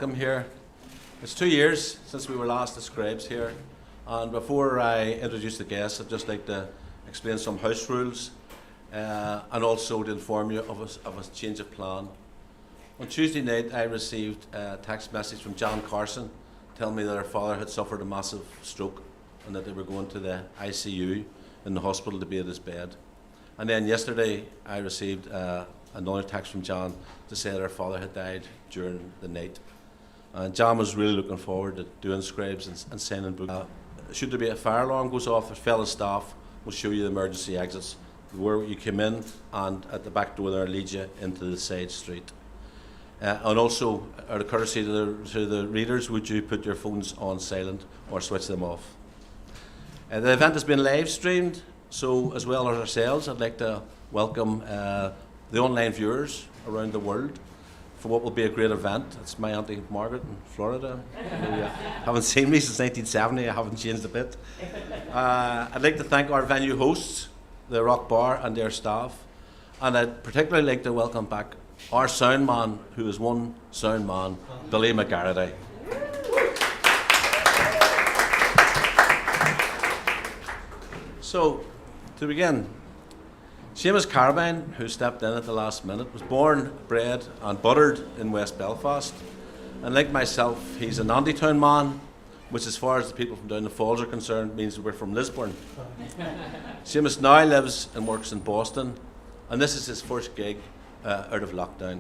welcome here. It's 2 years since we were last at Scribes here, and before I introduce the guests, I'd just like to explain some house rules and also to inform you of a change of plan. On Tuesday night, I received a text message from John Carson telling me that her father had suffered a massive stroke and that they were going to the ICU in the hospital to be at his bed. And then yesterday, I received another text from John to say that her father had died during the night. And John was really looking forward to doing Scribes and signing books. Should there be a fire alarm goes off, his fellow staff will show you the emergency exits, where you come in, and at the back door there leads you into the side street. And also, out of courtesy to the readers, would you put your phones on silent or switch them off? The event has been live streamed, so as well as ourselves, I'd like to welcome the online viewers around the world for what will be a great event. It's my Auntie Margaret in Florida, who haven't seen me since 1970. I haven't changed a bit. I'd like to thank our venue hosts, the Rock Bar and their staff, and I'd particularly like to welcome back our sound man, who is one sound man, Billy McGarrity. So, to begin, Seamus Carabine, who stepped in at the last minute, was born, bred and buttered in West Belfast. And like myself, he's an Andytown man, which as far as the people from down the Falls are concerned means we're from Lisburn. Seamus now lives and works in Boston, and this is his first gig out of lockdown.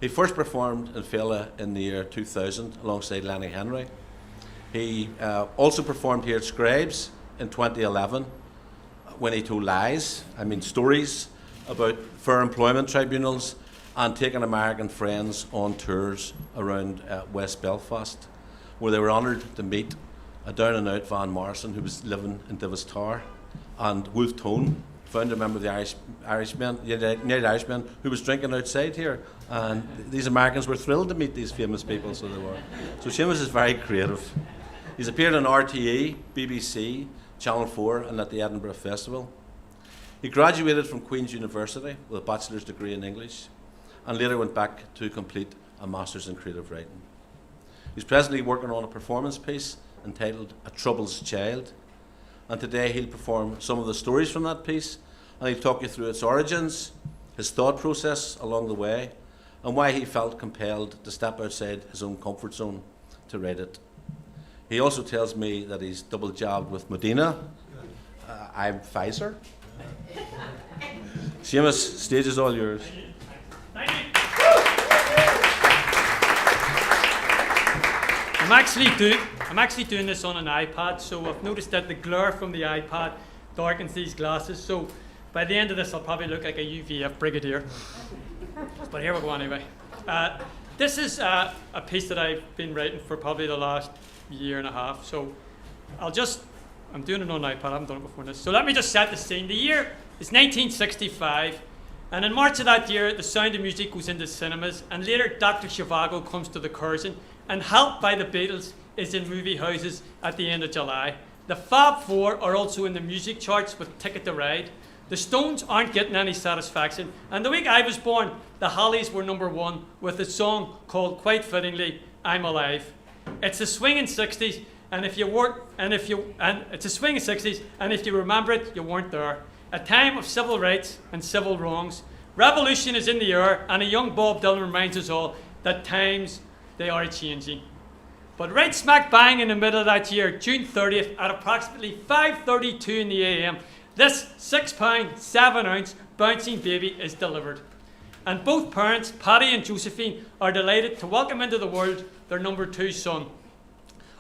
He first performed in Féile in the year 2000 alongside Lenny Henry. He also performed here at Scribes in 2011 when he told stories about fair employment tribunals and taking American friends on tours around West Belfast, where they were honoured to meet a down-and-out Van Morrison who was living in Divis Tower, and Louth Tone, founder member of the United Irishmen, who was drinking outside here. And these Americans were thrilled to meet these famous people, so they were. So Seamus is very creative. He's appeared on RTE, BBC, Channel 4 and at the Edinburgh Festival. He graduated from Queen's University with a bachelor's degree in English and later went back to complete a master's in creative writing. He's presently working on a performance piece entitled A Troubled Child, and today he'll perform some of the stories from that piece, and he'll talk you through its origins, his thought process along the way, and why he felt compelled to step outside his own comfort zone to write it. He also tells me that he's double jabbed with Medina. I'm Pfizer. Seamus, stage is all yours. Thank you. I'm actually doing this on an iPad, so I've noticed that the glare from the iPad darkens these glasses. So by the end of this, I'll probably look like a UVF brigadier. But here we go anyway. This is a piece that I've been writing for probably the last year and a half. So I'm doing it on iPad, I haven't done it before this. So let me just set the scene. The year is 1965, and in March of that year, The Sound of Music goes into cinemas, and later Dr. Zhivago comes to the Curzon, and Help by the Beatles is in movie houses at the end of July. The Fab Four are also in the music charts with Ticket to Ride. The Stones aren't getting any satisfaction, and the week I was born, the Hollies were #1 with a song called, quite fittingly, I'm Alive. It's the swinging 60s, and if you remember it, you weren't there. A time of civil rights and civil wrongs. Revolution is in the air, and a young Bob Dylan reminds us all that times they are changing. But right smack bang in the middle of that year, June 30th, at approximately 5:32 in the AM, this 6 pound, 7 ounce bouncing baby is delivered. And both parents, Paddy and Josephine, are delighted to welcome into the world their #2 son.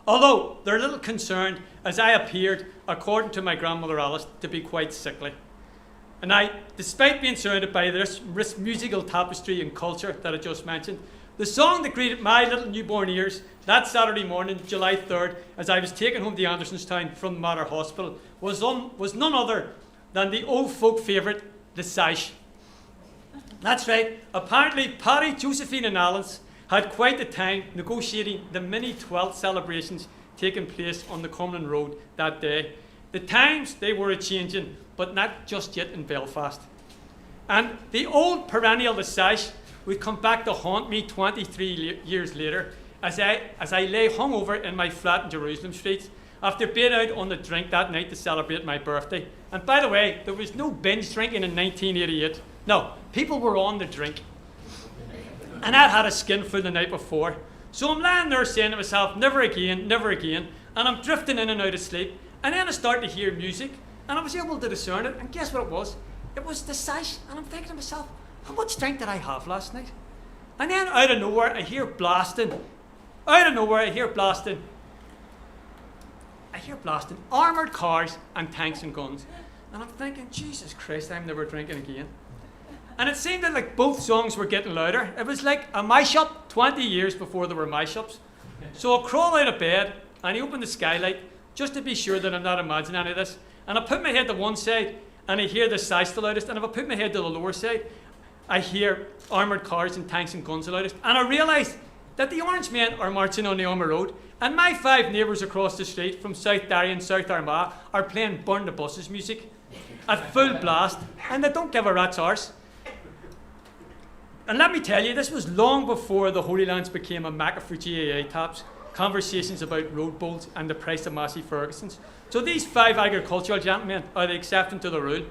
Although they're a little concerned, as I appeared, according to my grandmother Alice, to be quite sickly. And despite being surrounded by this musical tapestry and culture that I just mentioned, the song that greeted my little newborn ears that Saturday morning, July 3rd, as I was taken home to Andersonstown from the Mater Hospital, was none other than the old folk favourite, The Sash. That's right, apparently Paddy, Josephine and Alice had quite the time negotiating the mini 12th celebrations taking place on the Cumberland Road that day. The times, they were a-changing, but not just yet in Belfast. And the old perennial The Sash would come back to haunt me 23 years later, as I lay hungover in my flat in Jerusalem Street after being out on the drink that night to celebrate my birthday. And by the way, there was no binge drinking in 1988. No, people were on the drink. And I'd had a skinful the night before. So I'm lying there saying to myself, never again, never again. And I'm drifting in and out of sleep. And then I start to hear music. And I was able to discern it. And guess what it was? It was the sash. And I'm thinking to myself, how much drink did I have last night? And then out of nowhere, I hear blasting. Out of nowhere, I hear blasting armoured cars and tanks and guns. And I'm thinking, Jesus Christ, I'm never drinking again. And it seemed that like both songs were getting louder. It was like a mash-up 20 years before there were mash-ups. So I crawl out of bed and I open the skylight just to be sure that I'm not imagining any of this. And I put my head to one side and I hear the sash the loudest. And if I put my head to the lower side, I hear armoured cars and tanks and guns the loudest. And I realise that the Orange Men are marching on the Armour Road. And my 5 neighbours across the street from South Derry and South Armagh are playing Burn the Buses music at full blast. And they don't give a rat's arse. And let me tell you, this was long before the Holy Lands became a mecca for GAA taps, conversations about road bowls and the price of Massey Ferguson's. So these 5 agricultural gentlemen are the exception to the rule.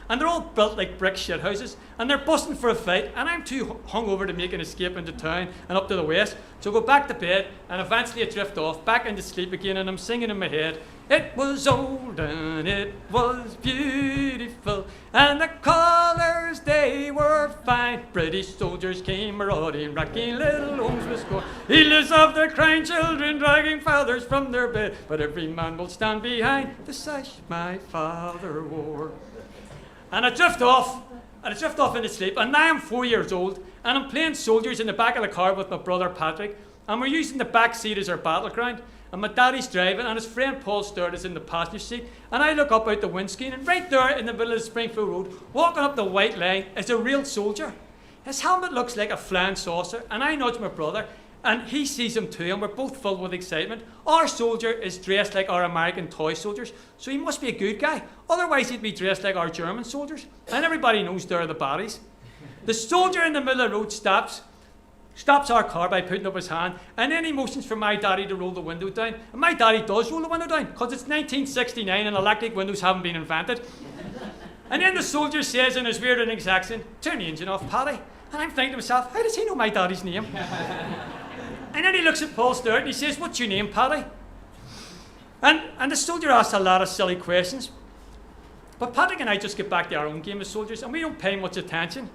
And they're all built like brick shithouses, and they're busting for a fight, and I'm too hungover to make an escape into town and up to the west. So I go back to bed, and eventually I drift off, back into sleep again, and I'm singing in my head, it was old and it was beautiful, and the colours they were fine. British soldiers came marauding, wrecking little homes with score. Heedless of their crying children, dragging fathers from their bed, but every man will stand behind the sash my father wore. And I drift off into sleep, and now I'm 4 years old, and I'm playing soldiers in the back of the car with my brother Patrick, and we're using the back seat as our battleground, and my daddy's driving, and his friend Paul Stewart is in the passenger seat, and I look up out the windscreen, and right there in the middle of the Springfield Road, walking up the white line, is a real soldier. His helmet looks like a flying saucer, and I nudge my brother, and he sees him too, and we're both filled with excitement. Our soldier is dressed like our American toy soldiers, so he must be a good guy. Otherwise, he'd be dressed like our German soldiers. And everybody knows they're the baddies. The soldier in the middle of the road stops our car by putting up his hand, and then he motions for my daddy to roll the window down. And my daddy does roll the window down, because it's 1969 and electric windows haven't been invented. And then the soldier says in his weird English accent, turn the engine off, Paddy. And I'm thinking to myself, how does he know my daddy's name? And then he looks at Paul Stewart and he says, what's your name, Paddy? And the soldier asks a lot of silly questions. But Patrick and I just get back to our own game as soldiers, and we don't pay much attention.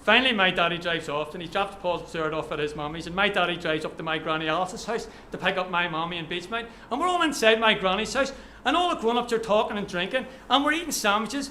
Finally, my daddy drives off, and he drops Paul Stewart off at his mummy's, and my daddy drives up to my granny Alice's house to pick up my mummy in Beachmount. And we're all inside my granny's house, and all the grown-ups are talking and drinking, and we're eating sandwiches,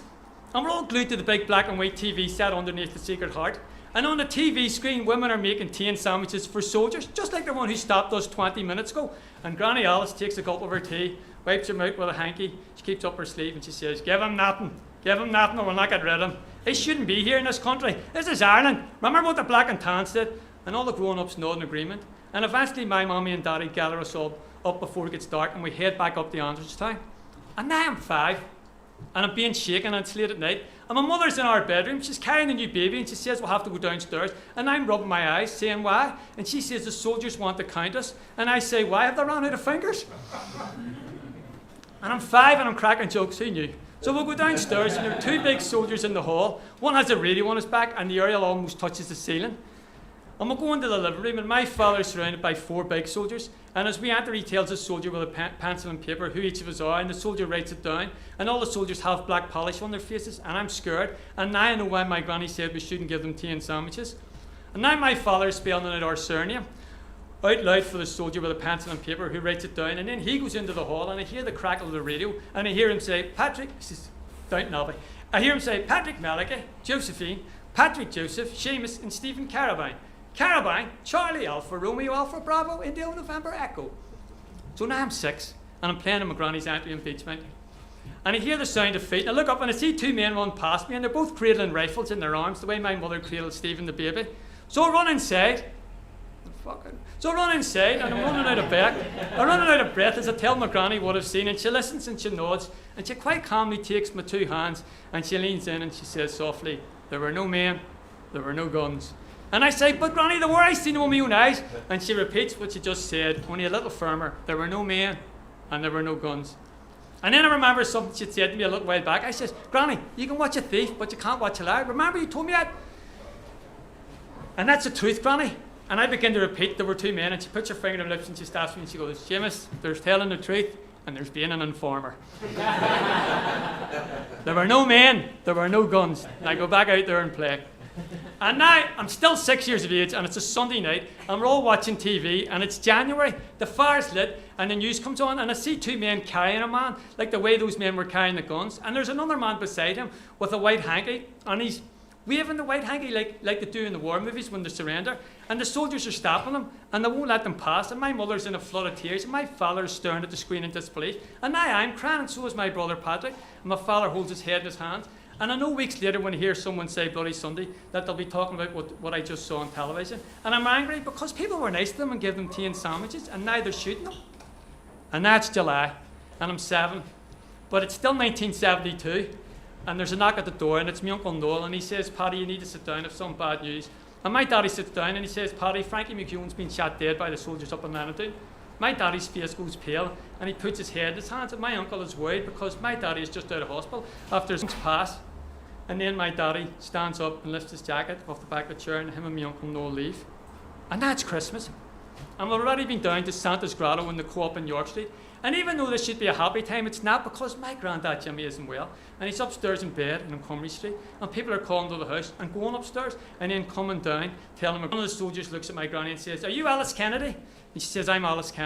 and we're all glued to the big black and white TV set underneath the Sacred Heart. And on the TV screen, women are making tea and sandwiches for soldiers, just like the one who stopped us 20 minutes ago. And Granny Alice takes a gulp of her tea, wipes her mouth with a hanky, she keeps up her sleeve and she says, give him nothing or we'll not get rid of him. He shouldn't be here in this country. This is Ireland. Remember what the black and tans did? And all the grown-ups nod in agreement. And eventually my mummy and daddy gather us all up before it gets dark, and we head back up to Andrewstown. And now I'm 5, and I'm being shaken, and it's late at night. And my mother's in our bedroom, she's carrying a new baby, and she says we'll have to go downstairs. And I'm rubbing my eyes, saying why? And she says the soldiers want to count us. And I say, why? Have they run out of fingers? And I'm 5 and I'm cracking jokes, who knew? So we'll go downstairs, and there are 2 big soldiers in the hall. One has a radio on his back, and the aerial almost touches the ceiling. And we'll go into the living room, and my father's surrounded by 4 big soldiers. And as we enter, he tells the soldier with a pencil and paper who each of us are, and the soldier writes it down. And all the soldiers have black polish on their faces, and I'm scared. And now I know why my granny said we shouldn't give them tea and sandwiches. And now my father is spelling out our surname out loud for the soldier with a pencil and paper who writes it down. And then he goes into the hall, and I hear the crackle of the radio, and I hear him say, Patrick, this is Downton Abbey. I hear him say, Patrick Malachi, Josephine, Patrick Joseph, Seamus, and Stephen Carabine. Carabine, Charlie Alpha, Romeo Alpha, Bravo, India, November, Echo. So now I'm 6, and I'm playing in my granny's entry in Beachmount. And I hear the sound of feet, and I look up and I see 2 men run past me, and they're both cradling rifles in their arms, the way my mother cradled Stephen the baby. So I run inside. So I run inside, and I'm running out of breath. I'm running out of breath as I tell my granny what I've seen, and she listens and she nods, and she quite calmly takes my 2 hands, and she leans in and she says softly, there were no men, there were no guns. And I say, but Granny, they were, I seen them with my own eyes. And she repeats what she just said, only a little firmer. There were no men and there were no guns. And then I remember something she'd said to me a little while back. I says, Granny, you can watch a thief, but you can't watch a liar. Remember you told me that? And that's the truth, Granny. And I begin to repeat, there were two men, and she puts her finger on her lips and she stops me and she goes, Seamus, there's telling the truth and there's being an informer. There were no men, there were no guns. And I go back out there and play. And now I'm still 6 years of age and it's a Sunday night and we're all watching TV and it's January, the fire's lit and the news comes on and I see two men carrying a man, like the way those men were carrying the guns, and there's another man beside him with a white hanky and he's waving the white hanky like they do in the war movies when they surrender, and the soldiers are stopping them and they won't let them pass, and my mother's in a flood of tears and my father's staring at the screen in disbelief, and now I'm crying and so is my brother Patrick, and my father holds his head in his hands. And I know weeks later when I hear someone say Bloody Sunday that they'll be talking about what I just saw on television. And I'm angry because people were nice to them and gave them tea and sandwiches and now they're shooting them. And now it's July and I'm 7. But it's still 1972 and there's a knock at the door and it's my Uncle Noel and he says, Paddy, you need to sit down, I've some bad news. And my daddy sits down and he says, Paddy, Frankie McEwen's been shot dead by the soldiers up in Lennox. My daddy's face goes pale and he puts his head in his hands and my uncle is worried because my daddy is just out of hospital after his pass. And then my daddy stands up and lifts his jacket off the back of the chair and him and my Uncle Noel leave. And that's Christmas. And we've already been down to Santa's Grotto in the Co-op in York Street. And even though this should be a happy time, it's not because my granddad Jimmy isn't well. And he's upstairs in bed in Montgomery Street. And people are calling to the house and going upstairs and then coming down, telling him, one of the soldiers looks at my granny and says, are you Alice Kennedy? And she says, I'm Alice Kennedy.